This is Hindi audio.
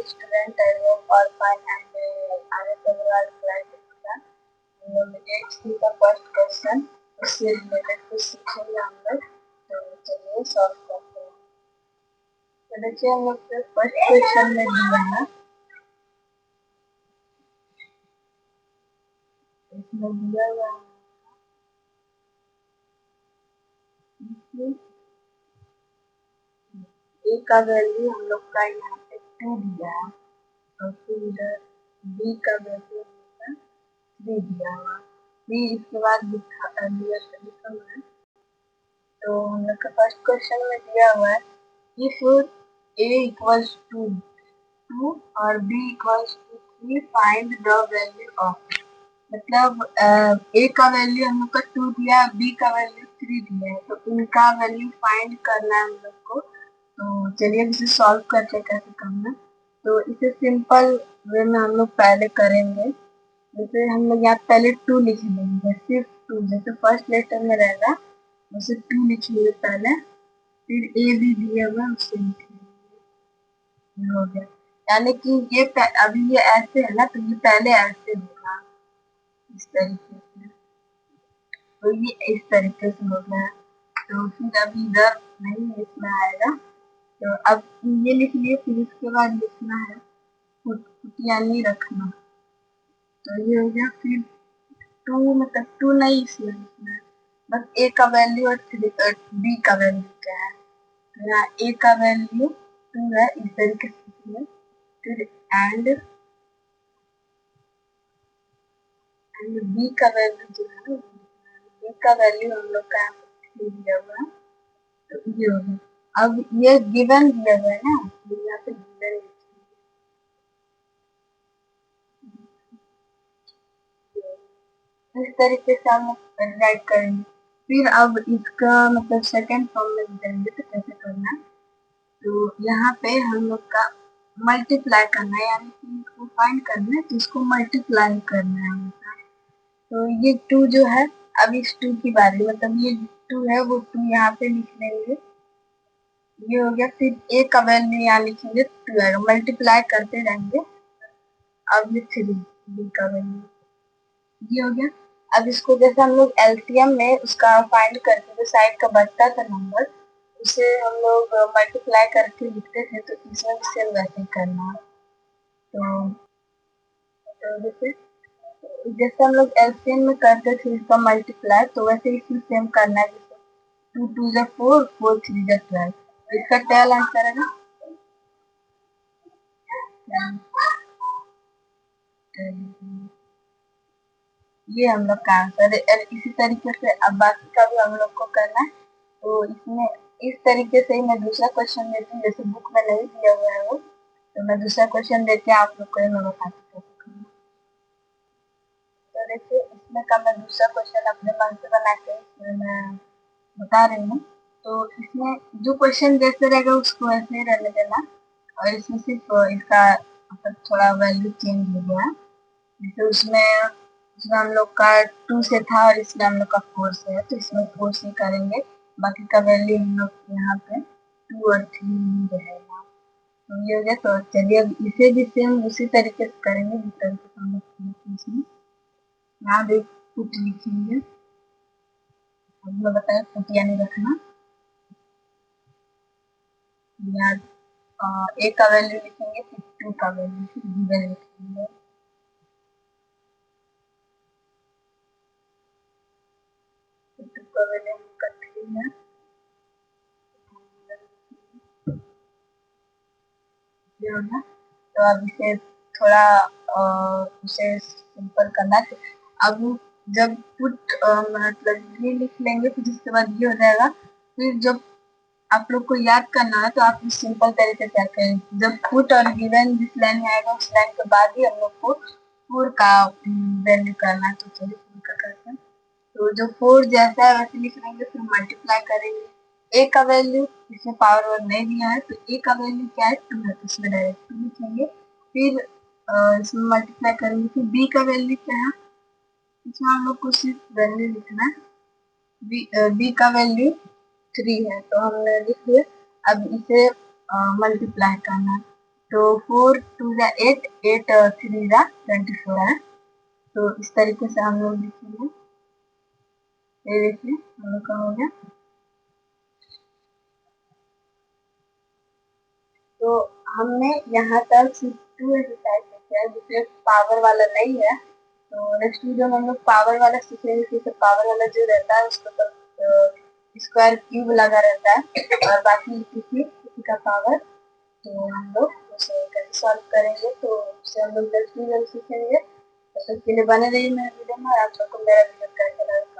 student. I hope all fine and आगे परिवार class let's see the first question. उससे रिलेटेड कुछ सीखेंगे हम लोग, तो चलिए सॉल्व करते हैं। तो देखिए हम लोग के फर्स्ट क्वेश्चन में दिया है, इसमें दिया हुआ है ए का वैल्यू हम लोग का यहाँ पे 2 दिया है और फिर इधर बी का वैल्यू 3 दिया हुआ। बी इसके बाद लिखा हुआ है। तो हम लोग का फर्स्ट क्वेश्चन में दिया हुआ है इफ a इक्वल्स टू 2 और b equals to 3 find the value of. मतलब a का वैल्यू हम लोग का 2 दिया है, b का वैल्यू 3 दिया है, तो इनका वैल्यू फाइंड करना है हम लोग को। तो चलिए इसे सॉल्व करते कैसे करना। तो इसे सिंपल वे में हम लोग पहले करेंगे। जैसे हम लोग यहाँ पहले 2 लिख लेंगे, सिर्फ 2, जैसे फर्स्ट लेटर में रहेगा वैसे 2 लिखेंगे पहले, फिर ए भी दिया हुआ उससे लिखेंगे, हो गया। यानी कि ये अभी ये ऐसे है ना, तो ये पहले ऐसे होगा इस तरीके से, तो ये इस तरीके से हो गया। तो फिर अभी इधर नहीं लिखना आएगा, तो अब ये लिख लिए, फिर इसके बाद लिखना है यानी रखना। तो ये हो गया। फिर 2 मतलब 2 नहीं इसमें लिखना है, बस ए का वैल्यू और बी का वैल्यू क्या है। तो यहाँ ए का वैल्यू 2 है, इस तरीके से। फिर एंड बी का वैल्यू जो है, बी का वैल्यू हम लोग का दिया हुआ है, तो ये हो गया। अब ये गिवन दिया हुआ है ना, तो यहाँ पे गिवन इस तरीके से हम राइट करेंगे। फिर अब इसका मतलब सेकंड फॉर्म में देंगे तो कैसे करना है। तो यहाँ पे हम लोग का मल्टीप्लाई करना है, यानी कि इसको फाइंड करना है तो इसको मल्टीप्लाई करना है हमेशा। तो ये 2 जो है, अब इस 2 की बारी, मतलब ये 2 है वो 2 यहाँ पे लिख लेंगे, ये हो गया। फिर ए का वैल्यू यहाँ लिखेंगे 2 आएगा, मल्टीप्लाई करते रहेंगे। अब ये 3 बी का वैल्यू, ये हो गया। अब इसको जैसे हम लोग एलसीएम में उसका फाइंड करते थे, साइड का बचता था नंबर, उसे हम लोग मल्टीप्लाई करके लिखते थे, तो इसमें भी सेम वैसे ही करना। तो जैसे हम लोग एलसीएम में करते थे इसका मल्टीप्लाई, तो वैसे इसमें सेम करना है। जैसे 2 2 जा 4, 4 3 जा 12, इसका क्या आंसर है ना, ये हम लोग का आंसर है। इसी तरीके से अब बाकी का भी हम लोग को करना है। तो इसमें इस तरीके से ही मैं दूसरा क्वेश्चन देती हूँ, जैसे बुक में नहीं दिया हुआ है वो, तो मैं दूसरा क्वेश्चन देके आप लोग को मैं बताती हूँ। तो देखिए इसमें का मैं दूसरा क्वेश्चन अपने मन से बना के इसमें मैं बता रही हूँ। तो इसमें जो क्वेश्चन जैसे रहेगा उसको वैसे ही रहने देना, और इसमें सिर्फ इसका मतलब थोड़ा वैल्यू चेंज हो गया। जैसे उसमें हम लोग का 2 से था और इसमें हम लोग का 4 से है, तो इसमें 4 से करेंगे, बाकी का वैल्यू हम लोग यहाँ पे 2 और 3 रहेगा। तो ये हो गया। तो चलिए अब इसे भी सेम उसी तरीके से करेंगे जिस तरीके से हम लोग इसमें यहाँ भी पुट लिखेंगे। मैं बताया पुट यानी रखना, यहाँ ए का वैल्यू लिखेंगे, फिर 2 का वैल्यू, फिर गिवन लिखेंगे। फिर 2 का वैल्यू का 3 है, तो अब इसे थोड़ा उसे सिंपल करना है। अब जब पुट मतलब ये लिख लेंगे, फिर इसके बाद ये हो जाएगा। फिर जब आप लोग को याद करना है तो आप इस सिंपल तरीके से क्या करें, जब पुट और गिवन जिस लाइन में आएगा उस लाइन के बाद ही हम लोग को 4 का वैल्यू करना है। तो चलिए 4 का करते हैं। तो जो 4 जैसा है वैसे लिख लेंगे, फिर मल्टीप्लाई करेंगे। ए का वैल्यू इसमें पावर वर्ड नहीं दिया है, तो ए का वैल्यू क्या है 2 है, तो इसमें डायरेक्ट 2 लिखेंगे। फिर इसमें मल्टीप्लाई करेंगे। फिर बी का वैल्यू क्या है, इसमें हम लोग को सिर्फ वैल्यू लिखना है। बी का वैल्यू 3 है, तो हमने लिख लिया। अब इसे मल्टीप्लाई करना है। तो 4 2 8, 8 3 24 है। तो इस तरीके से हम लोग लिखेंगे। ये देखिए हम लोग का हो गया। तो हमने यहाँ तक 2 एक्सरसाइज सीखे हैं जिसमें पावर वाला नहीं है। तो नेक्स्ट वीडियो में हम लोग पावर वाला सीखेंगे। जैसे पावर वाला जो रहता है उसको तो स्क्वायर क्यूब लगा रहता है और बाकी किसी का पावर। तो हम लोग उसे कैसे सॉल्व करेंगे तो उसे हम लोग नेक्स्ट वीडियो में सीखेंगे। तो उसके लिए बने रहिए मेरे वीडियो में। और आप सबको मेरा वीडियो कैसा लगा